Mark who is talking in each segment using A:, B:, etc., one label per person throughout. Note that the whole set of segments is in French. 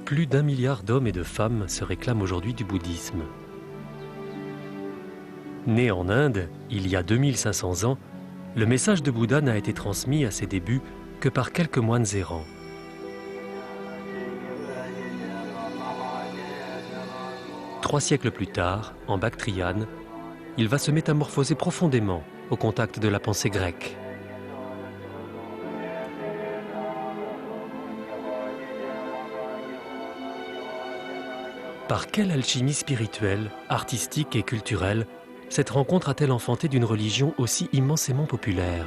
A: Plus d'1 milliard d'hommes et de femmes se réclament aujourd'hui du bouddhisme. Né en Inde, il y a 2500 ans, le message de Bouddha n'a été transmis à ses débuts que par quelques moines errants. 3 siècles plus tard, en Bactriane, il va se métamorphoser profondément au contact de la pensée grecque. Par quelle alchimie spirituelle, artistique et culturelle cette rencontre a-t-elle enfanté d'une religion aussi immensément populaire ?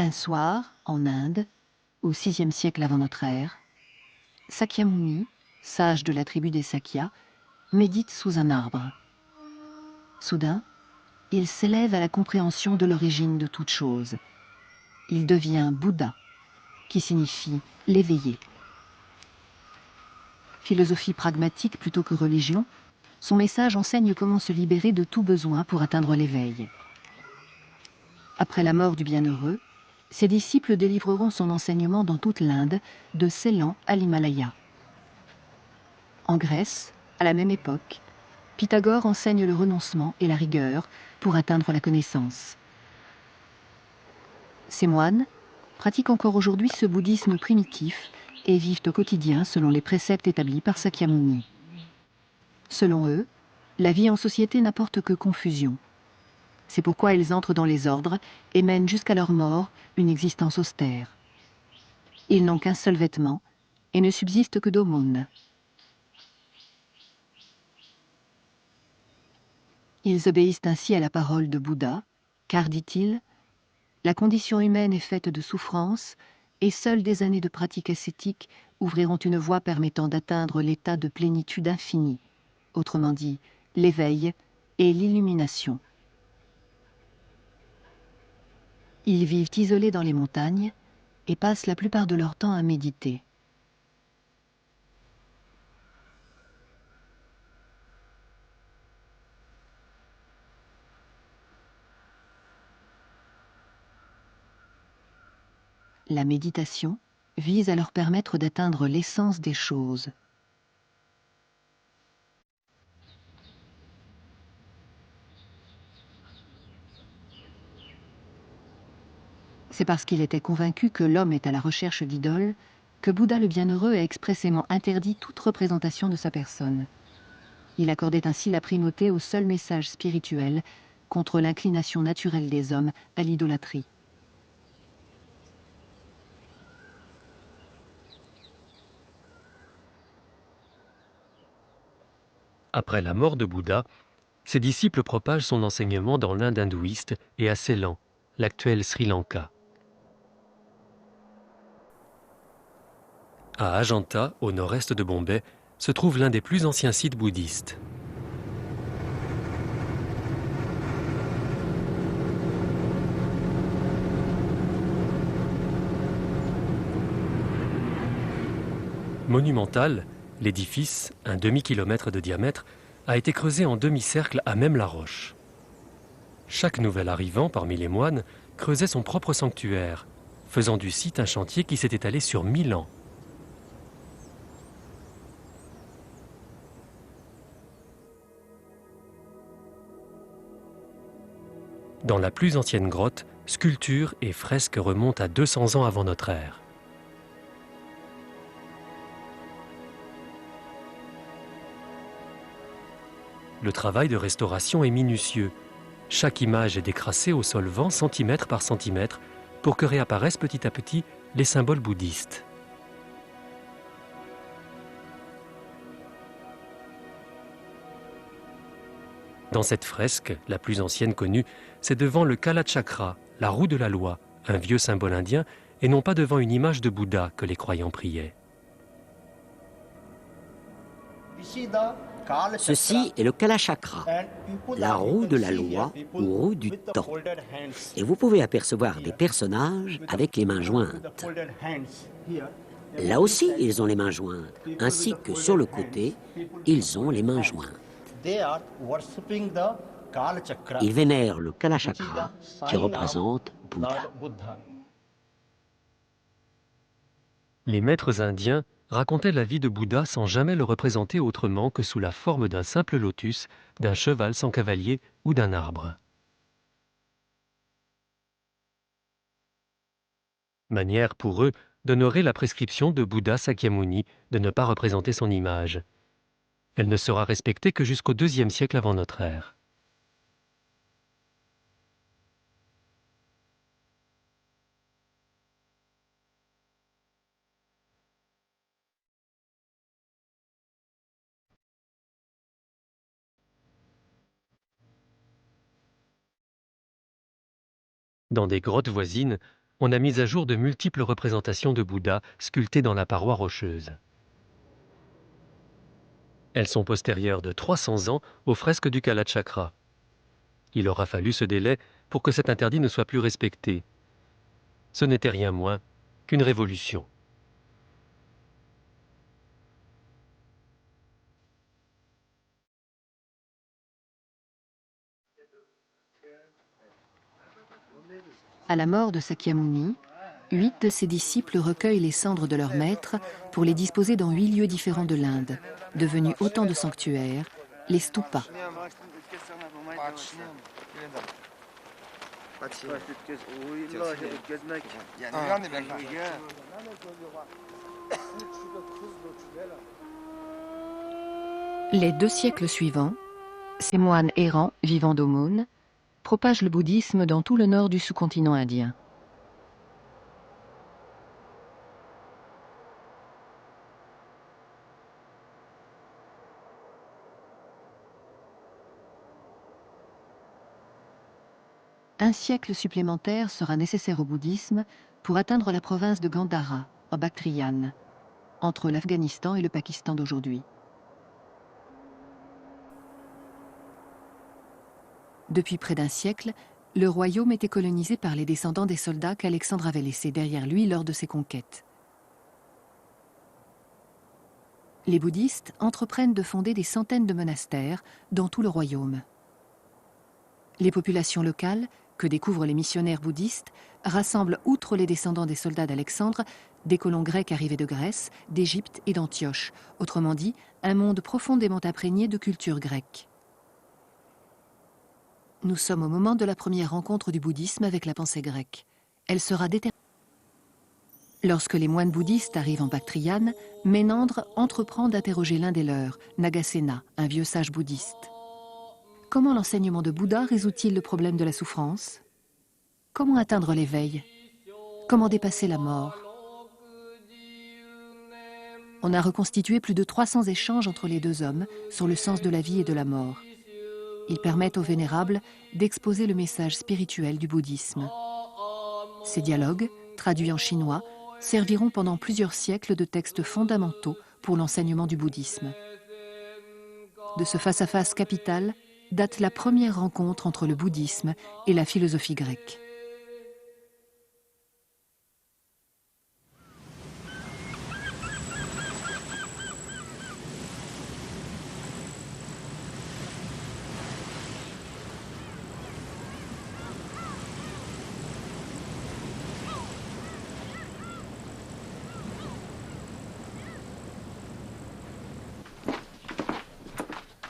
B: Un soir, en Inde, au VIe siècle avant notre ère, Sakyamuni, sage de la tribu des Sakyas, médite sous un arbre. Soudain, il s'élève à la compréhension de l'origine de toute chose. Il devient Bouddha, qui signifie l'éveillé. Philosophie pragmatique plutôt que religion, son message enseigne comment se libérer de tout besoin pour atteindre l'éveil. Après la mort du bienheureux, ses disciples délivreront son enseignement dans toute l'Inde, de Ceylan à l'Himalaya. En Grèce, à la même époque, Pythagore enseigne le renoncement et la rigueur pour atteindre la connaissance. Ces moines pratiquent encore aujourd'hui ce bouddhisme primitif et vivent au quotidien selon les préceptes établis par Sakyamuni. Selon eux, la vie en société n'apporte que confusion. C'est pourquoi ils entrent dans les ordres et mènent jusqu'à leur mort une existence austère. Ils n'ont qu'un seul vêtement et ne subsistent que d'aumônes. Ils obéissent ainsi à la parole de Bouddha, car, dit-il, la condition humaine est faite de souffrances et seules des années de pratique ascétique ouvriront une voie permettant d'atteindre l'état de plénitude infinie, autrement dit, l'éveil et l'illumination. Ils vivent isolés dans les montagnes et passent la plupart de leur temps à méditer. La méditation vise à leur permettre d'atteindre l'essence des choses. C'est parce qu'il était convaincu que l'homme est à la recherche d'idoles que Bouddha le Bienheureux a expressément interdit toute représentation de sa personne. Il accordait ainsi la primauté au seul message spirituel contre l'inclination naturelle des hommes à l'idolâtrie.
A: Après la mort de Bouddha, ses disciples propagent son enseignement dans l'Inde hindouiste et à Ceylan, l'actuel Sri Lanka. À Ajanta, au nord-est de Bombay, se trouve l'un des plus anciens sites bouddhistes. Monumental, l'édifice, un demi-kilomètre de diamètre, a été creusé en demi-cercle à même la roche. Chaque nouvel arrivant parmi les moines creusait son propre sanctuaire, faisant du site un chantier qui s'est étalé sur 1000 ans. Dans la plus ancienne grotte, sculptures et fresques remontent à 200 ans avant notre ère. Le travail de restauration est minutieux. Chaque image est décrassée au solvant centimètre par centimètre pour que réapparaissent petit à petit les symboles bouddhistes. Dans cette fresque, la plus ancienne connue, c'est devant le Kalachakra, la roue de la loi, un vieux symbole indien, et non pas devant une image de Bouddha que les croyants priaient.
C: Ceci est le Kalachakra, la roue de la loi ou roue du temps. Et vous pouvez apercevoir des personnages avec les mains jointes. Là aussi, ils ont les mains jointes, ainsi que sur le côté, ils ont les mains jointes. Ils vénèrent le Kalachakra qui représente Bouddha.
A: Les maîtres indiens racontaient la vie de Bouddha sans jamais le représenter autrement que sous la forme d'un simple lotus, d'un cheval sans cavalier ou d'un arbre. Manière pour eux d'honorer la prescription de Bouddha Sakyamuni de ne pas représenter son image. Elle ne sera respectée que jusqu'au IIe siècle avant notre ère. Dans des grottes voisines, on a mis à jour de multiples représentations de Bouddha sculptées dans la paroi rocheuse. Elles sont postérieures de 300 ans aux fresques du Kalachakra. Il aura fallu ce délai pour que cet interdit ne soit plus respecté. Ce n'était rien moins qu'une révolution.
B: À la mort de Sakyamuni, 8 de ses disciples recueillent les cendres de leur maître pour les disposer dans 8 lieux différents de l'Inde, devenus autant de sanctuaires, les stupas. Les 2 siècles suivants, ces moines errants, vivant d'aumônes, propagent le bouddhisme dans tout le nord du sous-continent indien. Un siècle supplémentaire sera nécessaire au bouddhisme pour atteindre la province de Gandhara, en Bactriane, entre l'Afghanistan et le Pakistan d'aujourd'hui. Depuis près d'un siècle, le royaume était colonisé par les descendants des soldats qu'Alexandre avait laissés derrière lui lors de ses conquêtes. Les bouddhistes entreprennent de fonder des centaines de monastères dans tout le royaume. Les populations locales, que découvrent les missionnaires bouddhistes, rassemblent, outre les descendants des soldats d'Alexandre, des colons grecs arrivés de Grèce, d'Égypte et d'Antioche, autrement dit, un monde profondément imprégné de culture grecque. Nous sommes au moment de la première rencontre du bouddhisme avec la pensée grecque. Elle sera déterminante. Lorsque les moines bouddhistes arrivent en Bactriane, Ménandre entreprend d'interroger l'un des leurs, Nagasena, un vieux sage bouddhiste. Comment l'enseignement de Bouddha résout-il le problème de la souffrance? Comment atteindre l'éveil? Comment dépasser la mort? On a reconstitué plus de 300 échanges entre les 2 hommes sur le sens de la vie et de la mort. Ils permettent aux vénérables d'exposer le message spirituel du bouddhisme. Ces dialogues, traduits en chinois, serviront pendant plusieurs siècles de textes fondamentaux pour l'enseignement du bouddhisme. De ce face-à-face capital date la première rencontre entre le bouddhisme et la philosophie grecque.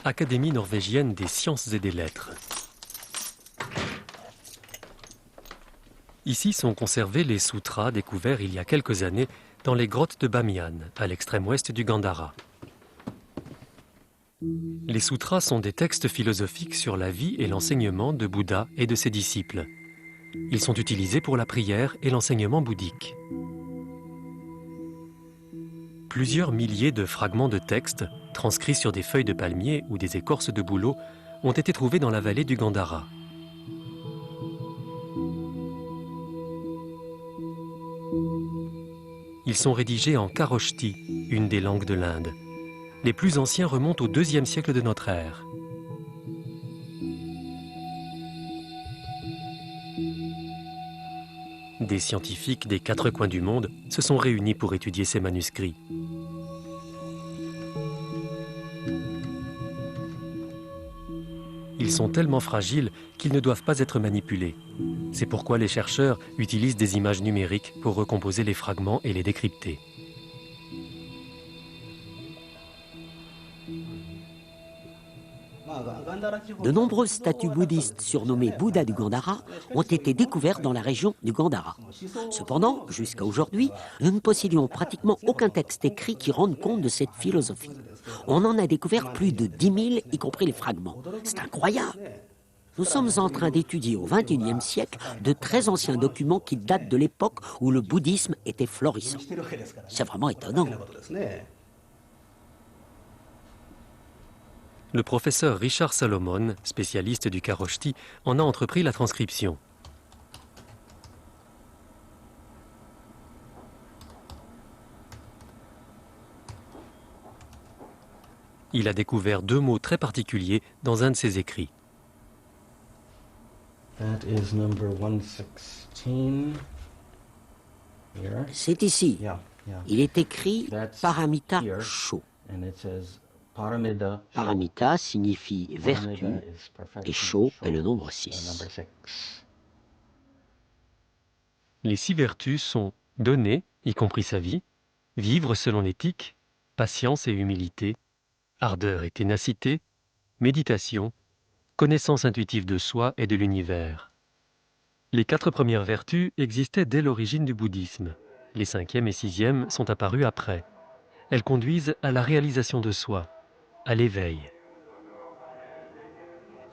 A: Académie norvégienne des sciences et des lettres. Ici sont conservés les sutras découverts il y a quelques années dans les grottes de Bamiyan, à l'extrême ouest du Gandhara. Les sutras sont des textes philosophiques sur la vie et l'enseignement de Bouddha et de ses disciples. Ils sont utilisés pour la prière et l'enseignement bouddhique. Plusieurs milliers de fragments de textes, transcrits sur des feuilles de palmier ou des écorces de bouleau, ont été trouvés dans la vallée du Gandhara. Ils sont rédigés en Kharoshthi, une des langues de l'Inde. Les plus anciens remontent au IIe siècle de notre ère. Des scientifiques des quatre coins du monde se sont réunis pour étudier ces manuscrits. Ils sont tellement fragiles qu'ils ne doivent pas être manipulés. C'est pourquoi les chercheurs utilisent des images numériques pour recomposer les fragments et les décrypter.
C: De nombreuses statues bouddhistes surnommées Bouddha du Gandhara ont été découvertes dans la région du Gandhara. Cependant, jusqu'à aujourd'hui, nous ne possédions pratiquement aucun texte écrit qui rende compte de cette philosophie. On en a découvert plus de 10 000, y compris les fragments. C'est incroyable! Nous sommes en train d'étudier au XXIe siècle de très anciens documents qui datent de l'époque où le bouddhisme était florissant. C'est vraiment étonnant.
A: Le professeur Richard Salomon, spécialiste du Kharoshthi, en a entrepris la transcription. Il a découvert deux mots très particuliers dans un de ses écrits.
C: C'est ici. Il est écrit Paramita Sho. Paramita signifie vertu et Sho est le nombre 6.
A: Les 6 vertus sont donner, y compris sa vie, vivre selon l'éthique, patience et humilité, ardeur et ténacité, méditation, connaissance intuitive de soi et de l'univers. Les 4 premières vertus existaient dès l'origine du bouddhisme. Les 5e et 6e sont apparues après. Elles conduisent à la réalisation de soi, à l'éveil.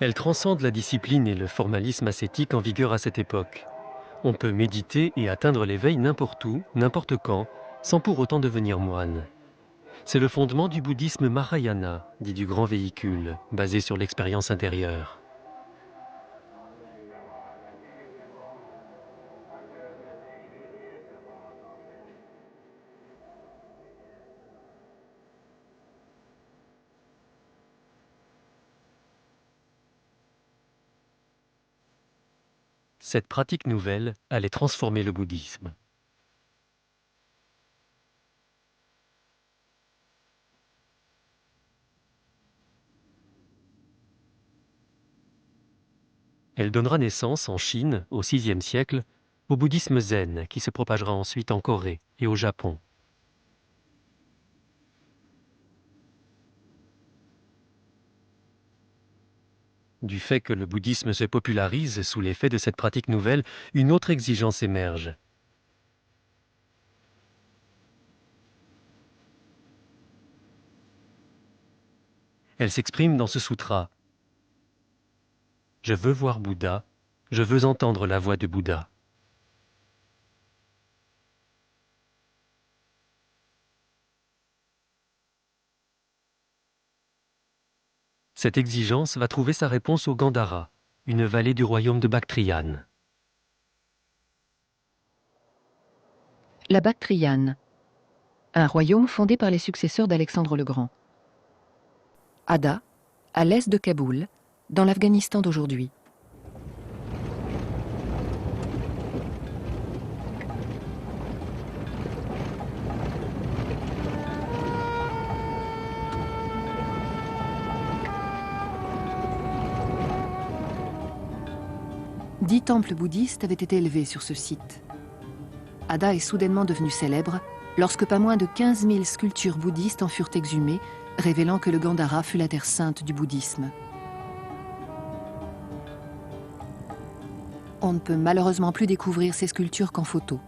A: Elles transcendent la discipline et le formalisme ascétique en vigueur à cette époque. On peut méditer et atteindre l'éveil n'importe où, n'importe quand, sans pour autant devenir moine. C'est le fondement du bouddhisme Mahayana, dit du grand véhicule, basé sur l'expérience intérieure. Cette pratique nouvelle allait transformer le bouddhisme. Elle donnera naissance en Chine, au VIe siècle, au bouddhisme zen qui se propagera ensuite en Corée et au Japon. Du fait que le bouddhisme se popularise sous l'effet de cette pratique nouvelle, une autre exigence émerge. Elle s'exprime dans ce sutra. Je veux voir Bouddha, je veux entendre la voix de Bouddha. Cette exigence va trouver sa réponse au Gandhara, une vallée du royaume de Bactriane.
B: La Bactriane. un royaume fondé par les successeurs d'Alexandre le Grand. Ada, à l'est de Kaboul, dans l'Afghanistan d'aujourd'hui. Dix temples bouddhistes avaient été élevés sur ce site. Ada est soudainement devenue célèbre lorsque pas moins de 15 000 sculptures bouddhistes en furent exhumées, révélant que le Gandhara fut la terre sainte du bouddhisme. On ne peut malheureusement plus découvrir ces sculptures qu'en photo.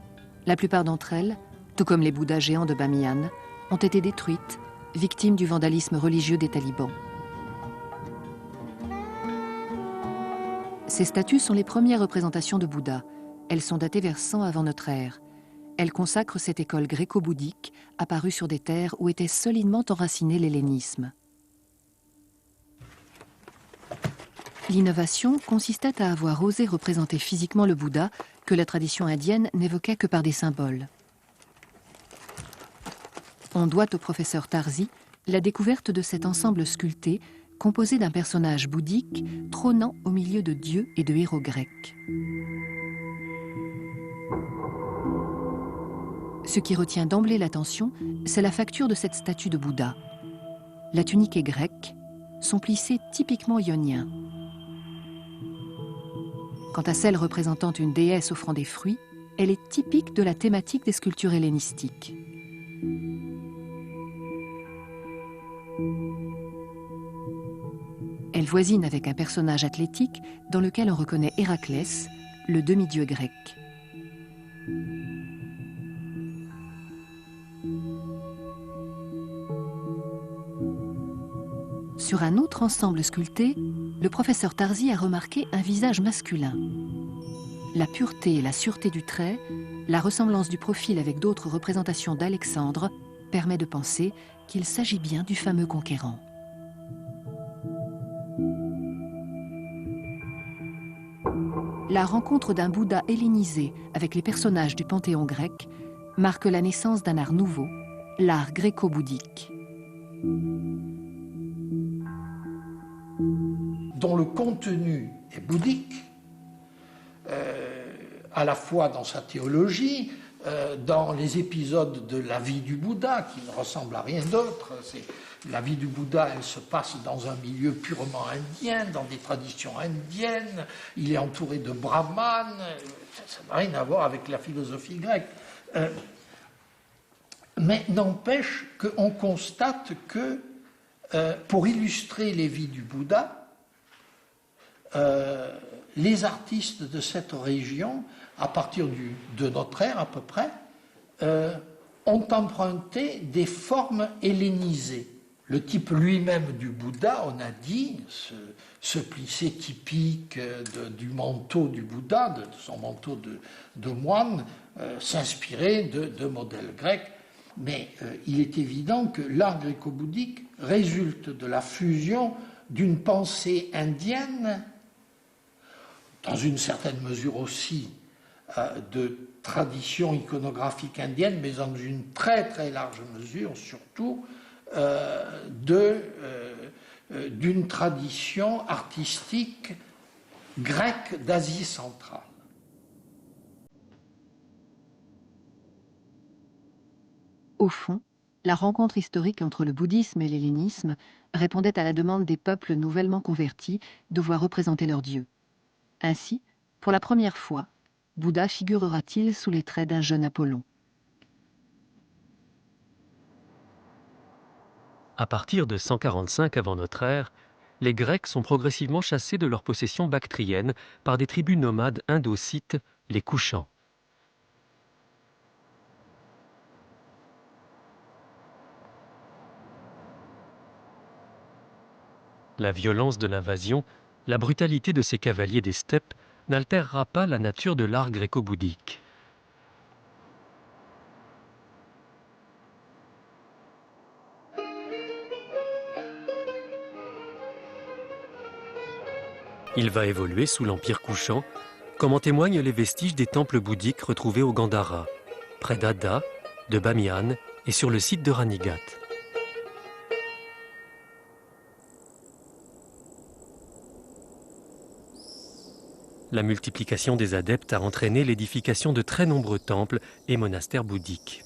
B: La plupart d'entre elles, tout comme les bouddhas géants de Bamiyan, ont été détruites, victimes du vandalisme religieux des talibans. Ces statues sont les premières représentations de Bouddha. Elles sont datées vers 100 avant notre ère. Elles consacrent cette école gréco-bouddhique apparue sur des terres où était solidement enraciné l'hellénisme. L'innovation consistait à avoir osé représenter physiquement le Bouddha que la tradition indienne n'évoquait que par des symboles. On doit au professeur Tarzi la découverte de cet ensemble sculpté composé d'un personnage bouddhique trônant au milieu de dieux et de héros grecs. Ce qui retient d'emblée l'attention, c'est la facture de cette statue de Bouddha. La tunique est grecque, son plissé typiquement ionien. Quant à celle représentant une déesse offrant des fruits, elle est typique de la thématique des sculptures hellénistiques. Elle voisine avec un personnage athlétique dans lequel on reconnaît Héraclès, le demi-dieu grec. Sur un autre ensemble sculpté, le professeur Tarzi a remarqué un visage masculin. La pureté et la sûreté du trait, la ressemblance du profil avec d'autres représentations d'Alexandre permet de penser qu'il s'agit bien du fameux conquérant. La rencontre d'un Bouddha hellénisé avec les personnages du panthéon grec marque la naissance d'un art nouveau, l'art gréco-bouddhique.
D: Dont le contenu est bouddhique, à la fois dans sa théologie, dans les épisodes de la vie du Bouddha, qui ne ressemble à rien d'autre. La vie du Bouddha, elle se passe dans un milieu purement indien, dans des traditions indiennes. Il est entouré de brahmanes. Ça n'a rien à voir avec la philosophie grecque. Mais n'empêche qu'on constate que, pour illustrer les vies du Bouddha, les artistes de cette région, à partir de notre ère à peu près, ont emprunté des formes hellénisées. Le type lui-même du Bouddha, on a dit, ce plissé typique du manteau du Bouddha, de son manteau de moine, s'inspirait de modèles grecs. Mais il est évident que l'art gréco-bouddhique résulte de la fusion d'une pensée indienne, dans une certaine mesure aussi de tradition iconographique indienne, mais dans une très très large mesure surtout d'une tradition artistique grecque d'Asie centrale.
B: Au fond, la rencontre historique entre le bouddhisme et l'hellénisme répondait à la demande des peuples nouvellement convertis de voir représenter leur dieu. Ainsi, pour la première fois, Bouddha figurera-t-il sous les traits d'un jeune Apollon.
A: À partir de 145 avant notre ère, les Grecs sont progressivement chassés de leurs possessions bactriennes par des tribus nomades indo-scythes, les Couchans. La violence de l'invasion, la brutalité de ces cavaliers des steppes n'altérera pas la nature de l'art gréco-bouddhique. Il va évoluer sous l'Empire couchant, comme en témoignent les vestiges des temples bouddhiques retrouvés au Gandhara, près d'Ada, de Bamiyan et sur le site de Ranigat. La multiplication des adeptes a entraîné l'édification de très nombreux temples et monastères bouddhiques.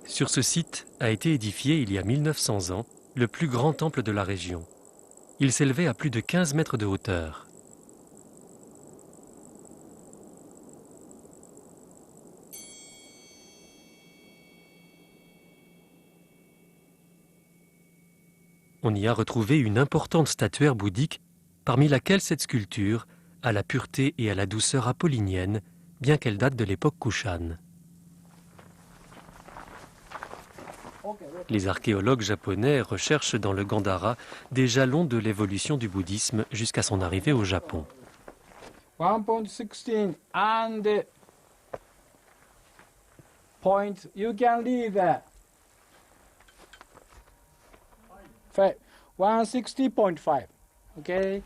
A: Sur ce site a été édifié il y a 1900 ans le plus grand temple de la région. Il s'élevait à plus de 15 mètres de hauteur. On y a retrouvé une importante statuaire bouddhique, parmi laquelle cette sculpture a la pureté et à la douceur apollinienne, bien qu'elle date de l'époque Kushan. Les archéologues japonais recherchent dans le Gandhara des jalons de l'évolution du bouddhisme jusqu'à son arrivée au Japon.
E: 1.16 and point, you can read that. 160.5, okay?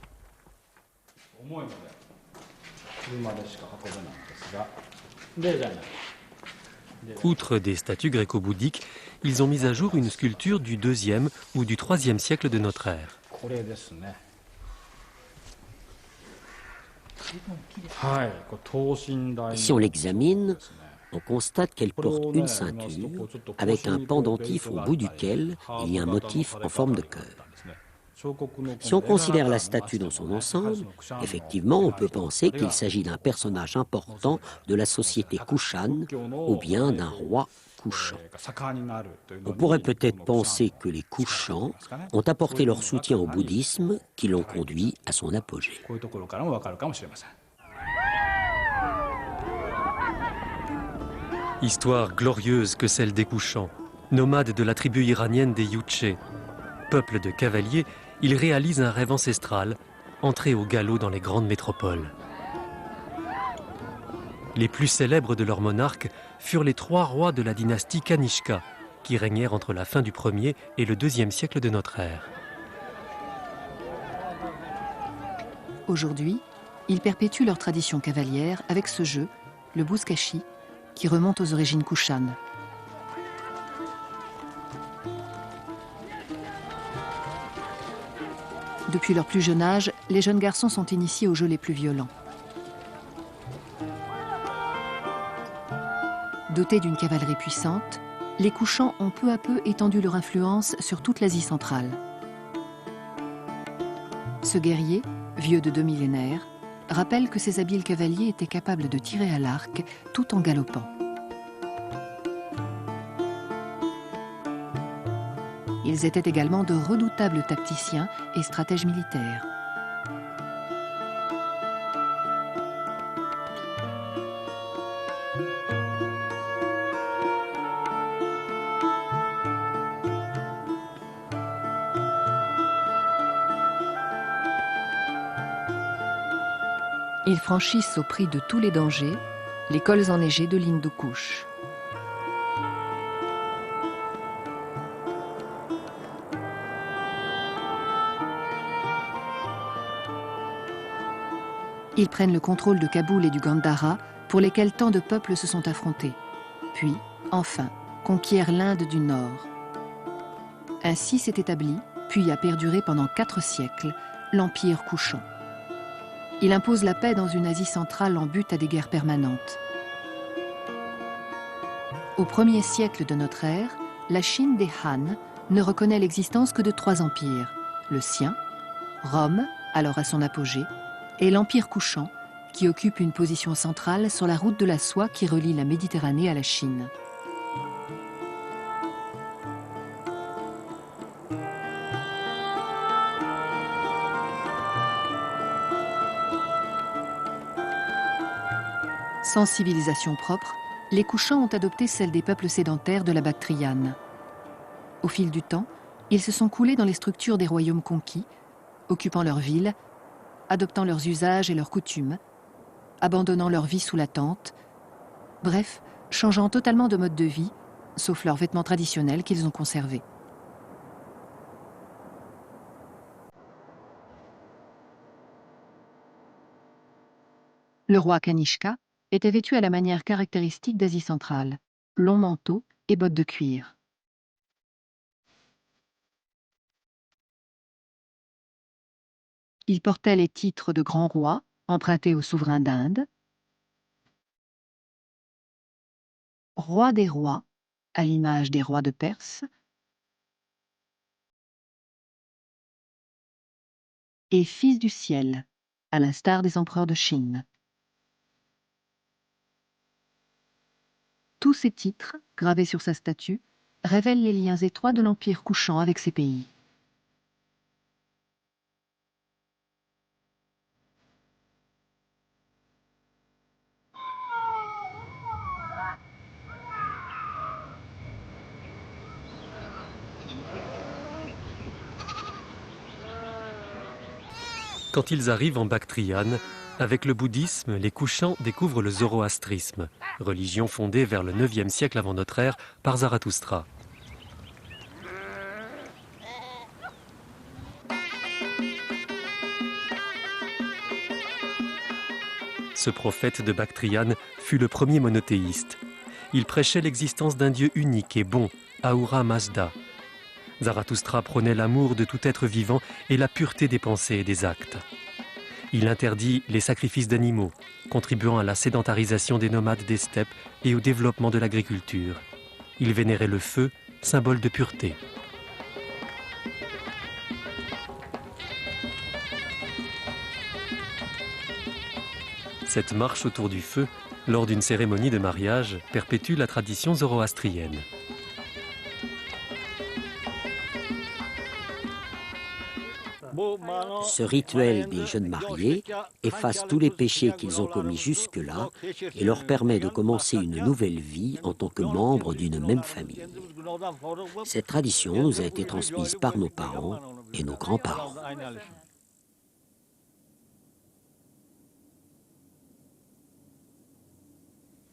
A: Outre des statues gréco-bouddhiques, ils ont mis à jour une sculpture du 2e ou du 3e siècle de notre ère.
C: Si on l'examine, on constate qu'elle porte une ceinture avec un pendentif au bout duquel il y a un motif en forme de cœur. Si on considère la statue dans son ensemble, effectivement, on peut penser qu'il s'agit d'un personnage important de la société Kushan ou bien d'un roi Kushan. On pourrait peut-être penser que les Kushans ont apporté leur soutien au bouddhisme qui l'ont conduit à son apogée.
A: Histoire glorieuse que celle des Kushans, nomades de la tribu iranienne des Yuche. Peuple de cavaliers, ils réalisent un rêve ancestral, entrer au galop dans les grandes métropoles. Les plus célèbres de leurs monarques furent les 3 rois de la dynastie Kanishka, qui régnèrent entre la fin du 1er et le 2e siècle de notre ère.
B: Aujourd'hui, ils perpétuent leur tradition cavalière avec ce jeu, le buzkashi, qui remonte aux origines Kushan. Depuis leur plus jeune âge, les jeunes garçons sont initiés aux jeux les plus violents. Dotés d'une cavalerie puissante, les Kushans ont peu à peu étendu leur influence sur toute l'Asie centrale. Ce guerrier, vieux de 2 millénaires, rappelle que ces habiles cavaliers étaient capables de tirer à l'arc tout en galopant. Ils étaient également de redoutables tacticiens et stratèges militaires. Ils franchissent au prix de tous les dangers les cols enneigés de l'Hindu Kush. Ils prennent le contrôle de Kaboul et du Gandhara, pour lesquels tant de peuples se sont affrontés. Puis, enfin, conquièrent l'Inde du Nord. Ainsi s'est établi, puis a perduré pendant 4 siècles, l'Empire Kushan. Il impose la paix dans une Asie centrale en butte à des guerres permanentes. Au 1er siècle de notre ère, la Chine des Han ne reconnaît l'existence que de 3 empires, le sien, Rome, alors à son apogée, et l'Empire Kushan, qui occupe une position centrale sur la route de la soie qui relie la Méditerranée à la Chine. Sans civilisation propre, les Kushans ont adopté celle des peuples sédentaires de la Bactriane. Au fil du temps, ils se sont coulés dans les structures des royaumes conquis, occupant leurs villes, adoptant leurs usages et leurs coutumes, abandonnant leur vie sous la tente, Bref, changeant totalement de mode de vie, sauf leurs vêtements traditionnels qu'ils ont conservés. Le roi Kanishka était vêtu à la manière caractéristique d'Asie centrale, long manteau et bottes de cuir. Il portait les titres de grand roi, empruntés au souverain d'Inde, roi des rois, à l'image des rois de Perse, et fils du ciel, à l'instar des empereurs de Chine. Tous ces titres, gravés sur sa statue, révèlent les liens étroits de l'Empire couchant avec ces pays.
A: Quand ils arrivent en Bactriane, avec le bouddhisme, les couchants découvrent le zoroastrisme, religion fondée vers le 9e siècle avant notre ère par Zarathustra. Ce prophète de Bactriane fut le premier monothéiste. Il prêchait l'existence d'un Dieu unique et bon, Ahura Mazda. Zarathustra prônait l'amour de tout être vivant et la pureté des pensées et des actes. Il interdit les sacrifices d'animaux, contribuant à la sédentarisation des nomades des steppes et au développement de l'agriculture. Il vénérait le feu, symbole de pureté. Cette marche autour du feu, lors d'une cérémonie de mariage, perpétue la tradition zoroastrienne.
C: Ce rituel des jeunes mariés efface tous les péchés qu'ils ont commis jusque-là et leur permet de commencer une nouvelle vie en tant que membres d'une même famille. Cette tradition nous a été transmise par nos parents et nos grands-parents.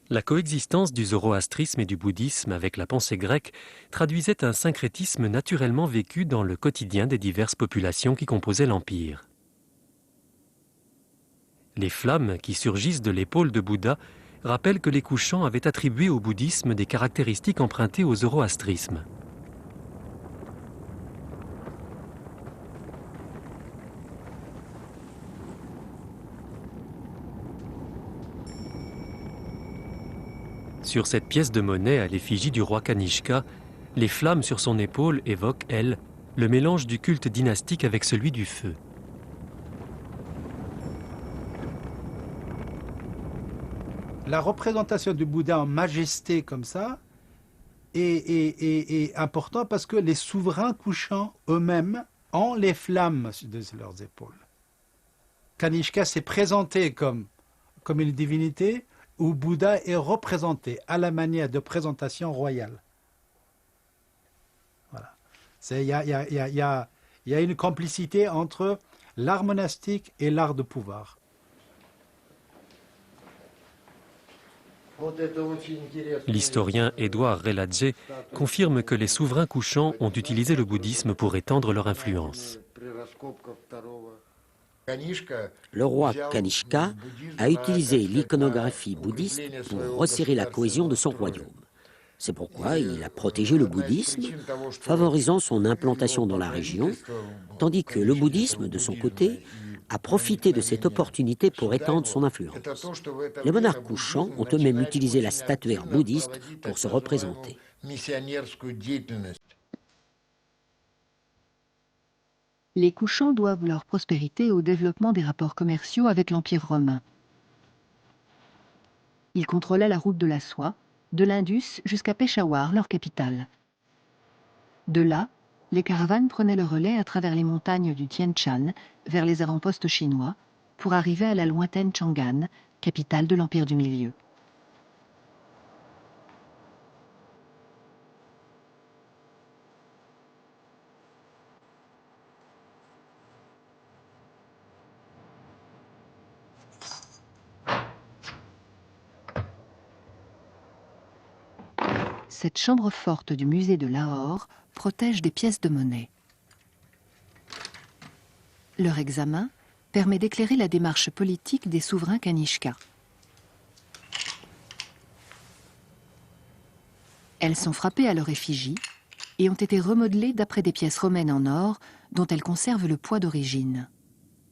A: La coexistence du zoroastrisme et du bouddhisme avec la pensée grecque traduisait un syncrétisme naturellement vécu dans le quotidien des diverses populations qui composaient l'Empire. Les flammes qui surgissent de l'épaule de Bouddha rappellent que les couchants avaient attribué au bouddhisme des caractéristiques empruntées au zoroastrisme. Sur cette pièce de monnaie à l'effigie du roi Kanishka, les flammes sur son épaule évoquent, elles, le mélange du culte dynastique avec celui du feu.
F: La représentation du Bouddha en majesté comme ça est important parce que les souverains couchants eux-mêmes ont les flammes de leurs épaules. Kanishka s'est présenté comme une divinité où Bouddha est représenté à la manière de présentation royale. Voilà. Il y a une complicité entre l'art monastique et l'art de pouvoir.
A: L'historien Édouard Reladze confirme que les souverains couchants ont utilisé le bouddhisme pour étendre leur influence.
C: Le roi Kanishka a utilisé l'iconographie bouddhiste pour resserrer la cohésion de son royaume. C'est pourquoi il a protégé le bouddhisme, favorisant son implantation dans la région, tandis que le bouddhisme, de son côté, a profité de cette opportunité pour étendre son influence. Les monarques couchants ont eux-mêmes utilisé la statuaire bouddhiste pour se représenter.
B: Les couchants doivent leur prospérité au développement des rapports commerciaux avec l'Empire romain. Ils contrôlaient la route de la soie, de l'Indus jusqu'à Peshawar, leur capitale. De là, les caravanes prenaient le relais à travers les montagnes du Tien Shan vers les avant-postes chinois pour arriver à la lointaine Chang'an, capitale de l'Empire du Milieu. cette chambre forte du musée de Lahore protège des pièces de monnaie. Leur examen permet d'éclairer la démarche politique des souverains Kanishka. Elles sont frappées à leur effigie et ont été remodelées d'après des pièces romaines en or dont elles conservent le poids d'origine.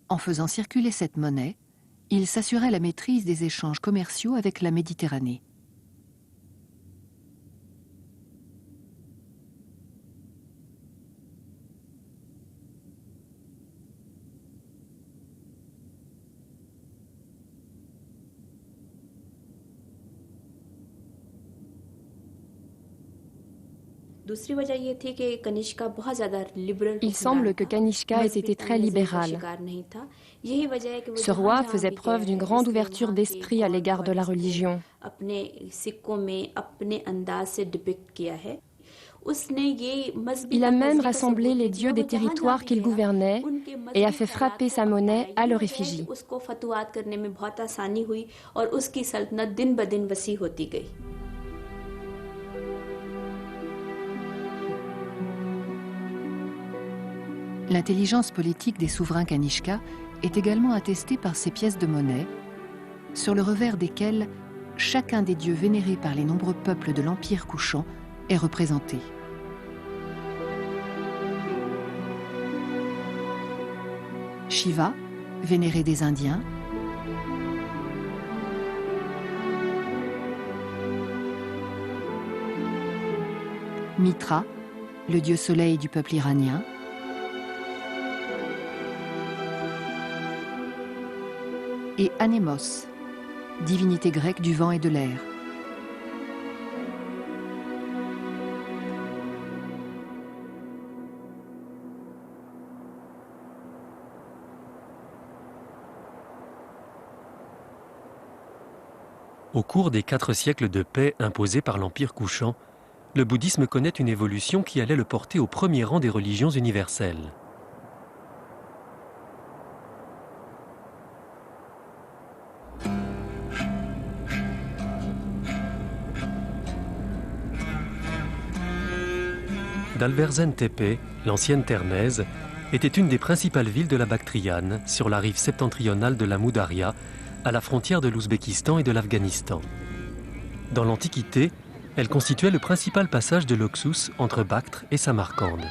B: En faisant circuler cette monnaie, ils s'assuraient la maîtrise des échanges commerciaux avec la Méditerranée.
G: Il semble que Kanishka ait été très libéral. Ce roi faisait preuve d'une grande ouverture d'esprit à l'égard de la religion. Il a même rassemblé les dieux des territoires qu'il gouvernait et a fait frapper sa monnaie à leur effigie.
B: L'intelligence politique des souverains Kanishka est également attestée par ces pièces de monnaie, sur le revers desquelles chacun des dieux vénérés par les nombreux peuples de l'Empire couchant est représenté. Shiva, vénéré des Indiens, Mitra, le dieu soleil du peuple iranien, et Anémos, divinité grecque du vent et de l'air.
A: Au cours des 4 siècles de paix imposés par l'Empire couchant, le bouddhisme connaît une évolution qui allait le porter au premier rang des religions universelles. Dalverzen Tepe, l'ancienne Termèse, était une des principales villes de la Bactriane, sur la rive septentrionale de la Moudaria, à la frontière de l'Ouzbékistan et de l'Afghanistan. Dans l'Antiquité, elle constituait le principal passage de l'Oxus entre Bactre et Samarcande.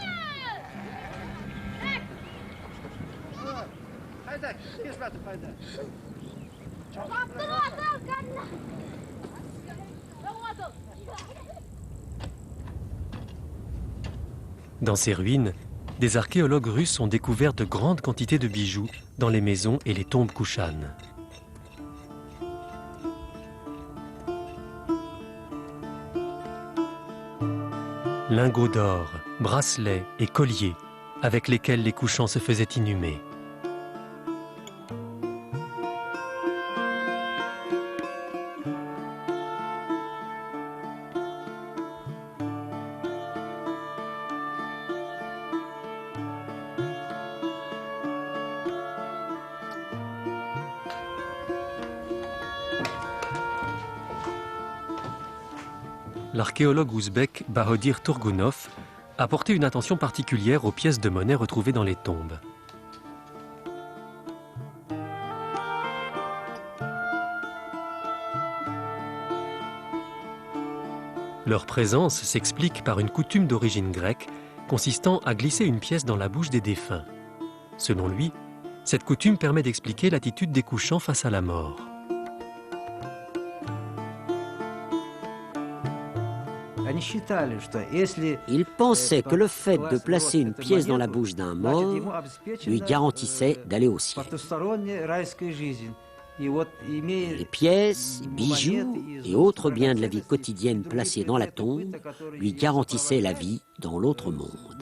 A: Dans ces ruines, des archéologues russes ont découvert de grandes quantités de bijoux dans les maisons et les tombes kushanes. Lingots d'or, bracelets et colliers avec lesquels les couchants se faisaient inhumer. L'archéologue ouzbek Bahodir Tourgounov a porté une attention particulière aux pièces de monnaie retrouvées dans les tombes. Leur présence s'explique par une coutume d'origine grecque consistant à glisser une pièce dans la bouche des défunts. Selon lui, cette coutume permet d'expliquer l'attitude des couchants face à la mort.
C: Ils pensaient que le fait de placer une pièce dans la bouche d'un mort lui garantissait d'aller au ciel. Les pièces, bijoux et autres biens de la vie quotidienne placés dans la tombe lui garantissaient la vie dans l'autre monde.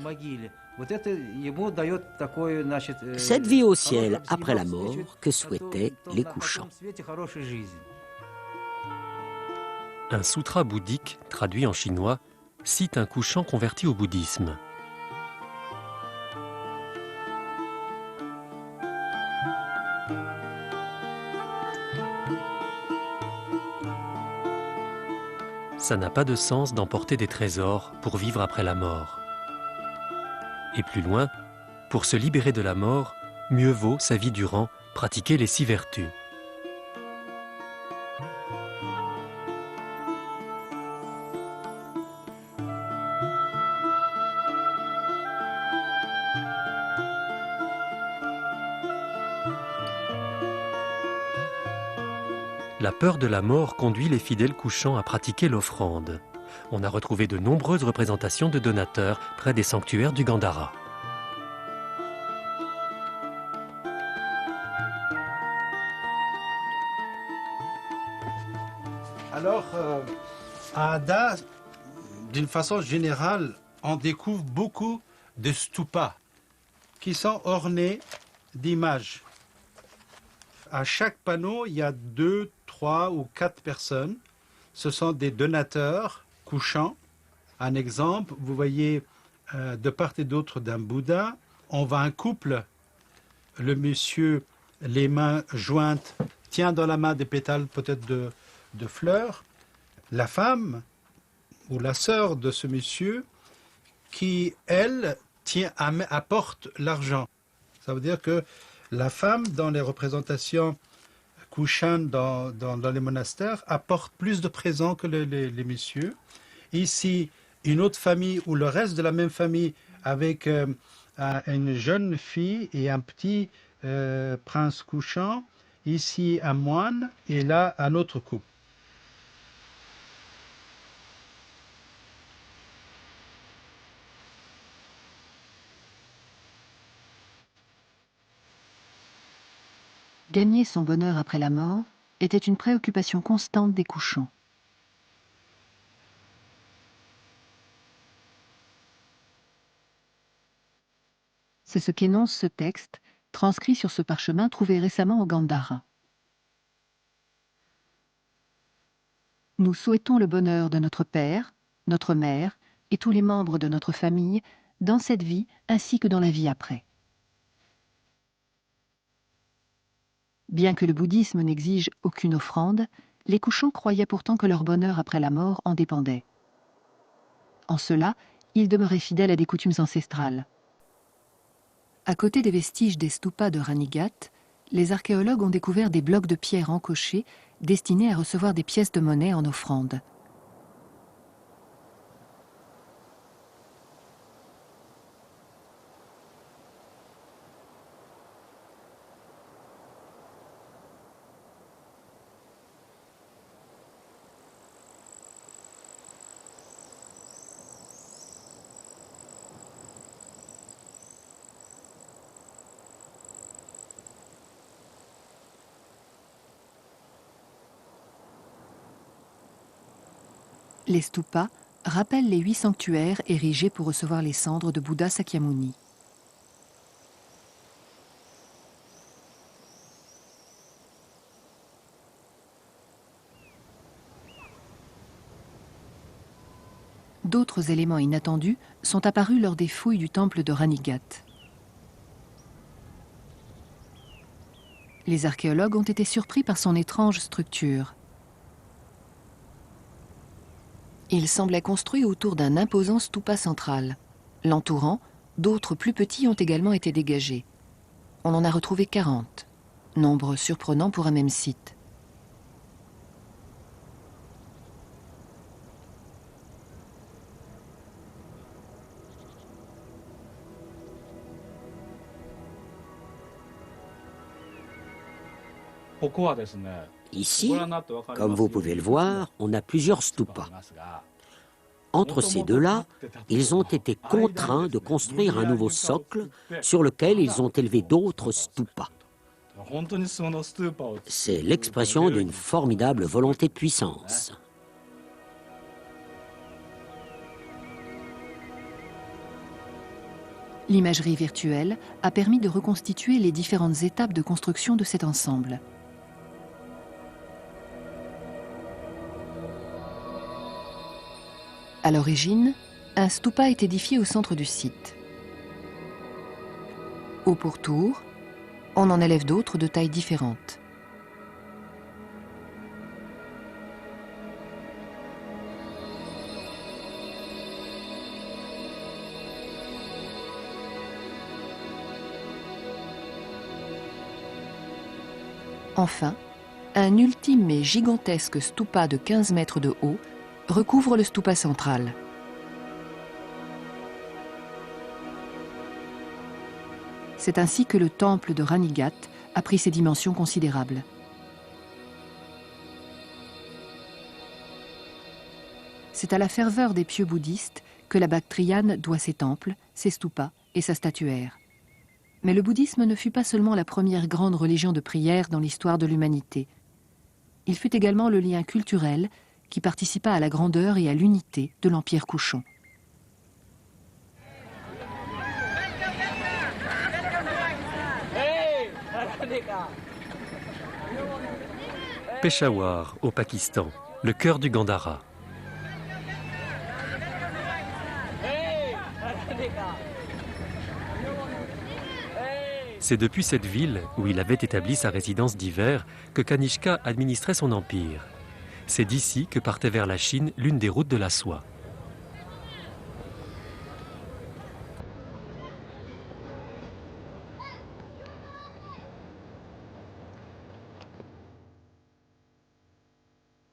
C: Cette vie au ciel après la mort que souhaitaient les couchants.
A: Un sutra bouddhique, traduit en chinois, cite un couchant converti au bouddhisme. Ça n'a pas de sens d'emporter des trésors pour vivre après la mort. Et plus loin, pour se libérer de la mort, mieux vaut, sa vie durant, pratiquer les 6 vertus. La peur de la mort conduit les fidèles couchants à pratiquer l'offrande. On a retrouvé de nombreuses représentations de donateurs près des sanctuaires du Gandhara.
F: Alors, à Hadda, d'une façon générale, on découvre beaucoup de stupas qui sont ornés d'images. À chaque panneau, il y a 2, 3 ou 4 personnes. Ce sont des donateurs couchants. Un exemple, vous voyez de part et d'autre d'un Bouddha, on voit un couple. Le monsieur, les mains jointes, tient dans la main des pétales peut-être de fleurs. La femme ou la sœur de ce monsieur qui, elle, apporte l'argent. Ça veut dire que la femme, dans les représentations kushan dans les monastères, apporte plus de présents que les messieurs. Ici, une autre famille ou le reste de la même famille avec une jeune fille et un petit prince kushan. Ici, un moine et là, un autre couple.
B: Gagner son bonheur après la mort était une préoccupation constante des couchants. C'est ce qu'énonce ce texte, transcrit sur ce parchemin trouvé récemment au Gandhara. Nous souhaitons le bonheur de notre père, notre mère et tous les membres de notre famille dans cette vie ainsi que dans la vie après. Bien que le bouddhisme n'exige aucune offrande, les couchants croyaient pourtant que leur bonheur après la mort en dépendait. En cela, ils demeuraient fidèles à des coutumes ancestrales. À côté des vestiges des stupas de Ranigat, les archéologues ont découvert des blocs de pierre encochés destinés à recevoir des pièces de monnaie en offrande. Les stupas rappellent les 8 sanctuaires érigés pour recevoir les cendres de Bouddha Sakyamuni. D'autres éléments inattendus sont apparus lors des fouilles du temple de Ranigat. Les archéologues ont été surpris par son étrange structure. Il semblait construit autour d'un imposant stupa central. L'entourant, d'autres plus petits ont également été dégagés. On en a retrouvé 40, nombre surprenant pour un même site.
C: Ici, comme vous pouvez le voir, on a plusieurs stupas. Entre ces deux-là, ils ont été contraints de construire un nouveau socle sur lequel ils ont élevé d'autres stupas. C'est l'expression d'une formidable volonté de puissance.
B: L'imagerie virtuelle a permis de reconstituer les différentes étapes de construction de cet ensemble. À l'origine, un stupa est édifié au centre du site. Au pourtour, on en élève d'autres de tailles différentes. Enfin, un ultime et gigantesque stupa de 15 mètres de haut recouvre le stupa central. C'est ainsi que le temple de Ranigat a pris ses dimensions considérables. C'est à la ferveur des pieux bouddhistes que la Bactriane doit ses temples, ses stupas et sa statuaire. Mais le bouddhisme ne fut pas seulement la première grande religion de prière dans l'histoire de l'humanité. Il fut également le lien culturel qui participa à la grandeur et à l'unité de l'Empire couchon.
A: Peshawar, au Pakistan, le cœur du Gandhara. C'est depuis cette ville, où il avait établi sa résidence d'hiver, que Kanishka administrait son empire. C'est d'ici que partait vers la Chine l'une des routes de la soie.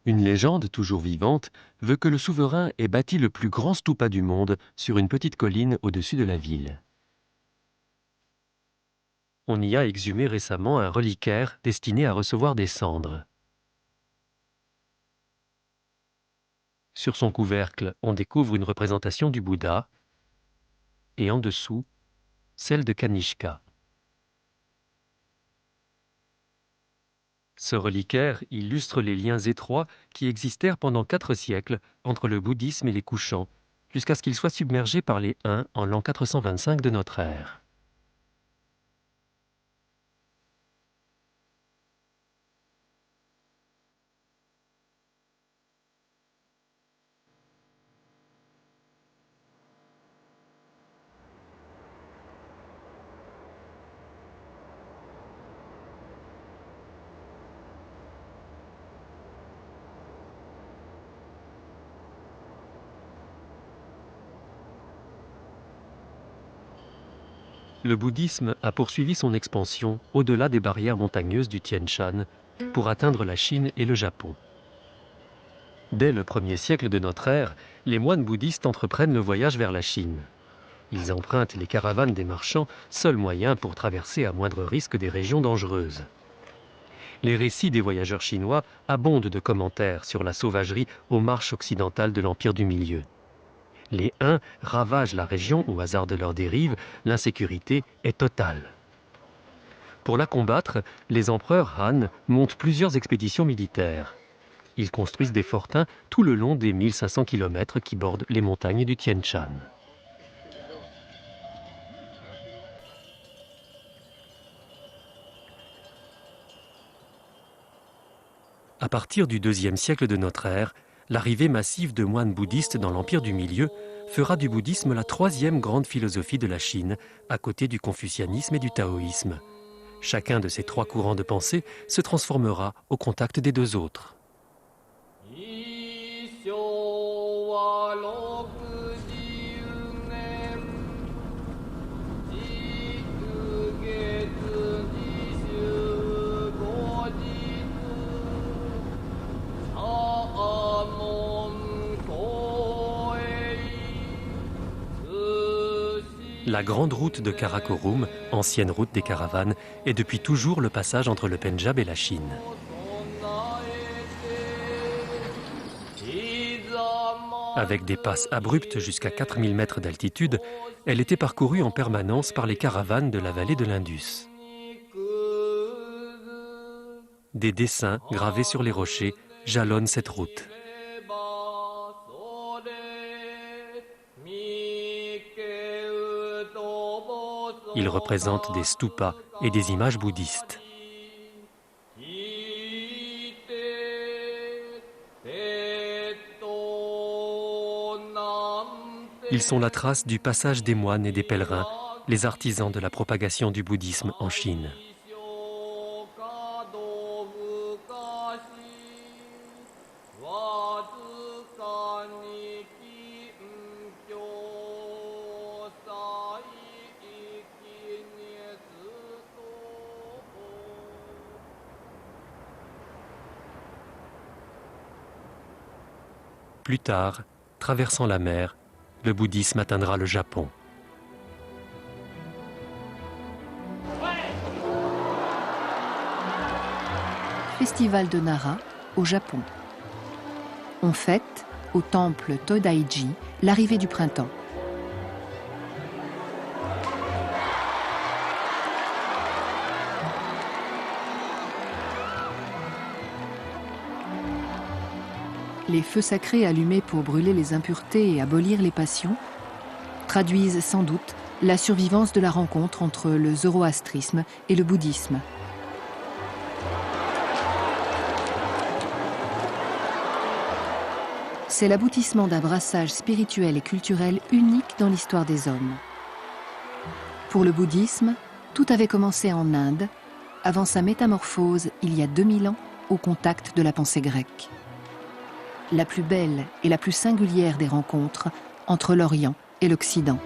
A: Une légende toujours vivante veut que le souverain ait bâti le plus grand stupa du monde sur une petite colline au-dessus de la ville. On y a exhumé récemment un reliquaire destiné à recevoir des cendres. Sur son couvercle, on découvre une représentation du Bouddha et en dessous, celle de Kanishka. Ce reliquaire illustre les liens étroits qui existèrent pendant 4 siècles entre le bouddhisme et les couchants, jusqu'à ce qu'il soit submergé par les Huns en l'an 425 de notre ère. Le bouddhisme a poursuivi son expansion au-delà des barrières montagneuses du Tien Shan pour atteindre la Chine et le Japon. Dès le 1er siècle de notre ère, les moines bouddhistes entreprennent le voyage vers la Chine. Ils empruntent les caravanes des marchands, seul moyen pour traverser à moindre risque des régions dangereuses. Les récits des voyageurs chinois abondent de commentaires sur la sauvagerie aux marches occidentales de l'Empire du Milieu. Les Huns ravagent la région au hasard de leur dérive, l'insécurité est totale. Pour la combattre, les empereurs Han montent plusieurs expéditions militaires. Ils construisent des fortins tout le long des 1500 km qui bordent les montagnes du Tien Shan. À partir du IIe siècle de notre ère, l'arrivée massive de moines bouddhistes dans l'Empire du Milieu fera du bouddhisme la 3e grande philosophie de la Chine, à côté du confucianisme et du taoïsme. Chacun de ces 3 courants de pensée se transformera au contact des 2 autres. La grande route de Karakorum, ancienne route des caravanes, est depuis toujours le passage entre le Pendjab et la Chine. Avec des passes abruptes jusqu'à 4000 mètres d'altitude, elle était parcourue en permanence par les caravanes de la vallée de l'Indus. Des dessins gravés sur les rochers jalonnent cette route. Ils représentent des stupas et des images bouddhistes. Ils sont la trace du passage des moines et des pèlerins, les artisans de la propagation du bouddhisme en Chine. Plus tard, traversant la mer, le bouddhisme atteindra le Japon.
B: Festival de Nara au Japon. On fête, au temple Todaiji, l'arrivée du printemps. Les feux sacrés allumés pour brûler les impuretés et abolir les passions traduisent sans doute la survivance de la rencontre entre le zoroastrisme et le bouddhisme. C'est l'aboutissement d'un brassage spirituel et culturel unique dans l'histoire des hommes. Pour le bouddhisme, tout avait commencé en Inde, avant sa métamorphose il y a 2000 ans au contact de la pensée grecque. La plus belle et la plus singulière des rencontres entre l'Orient et l'Occident.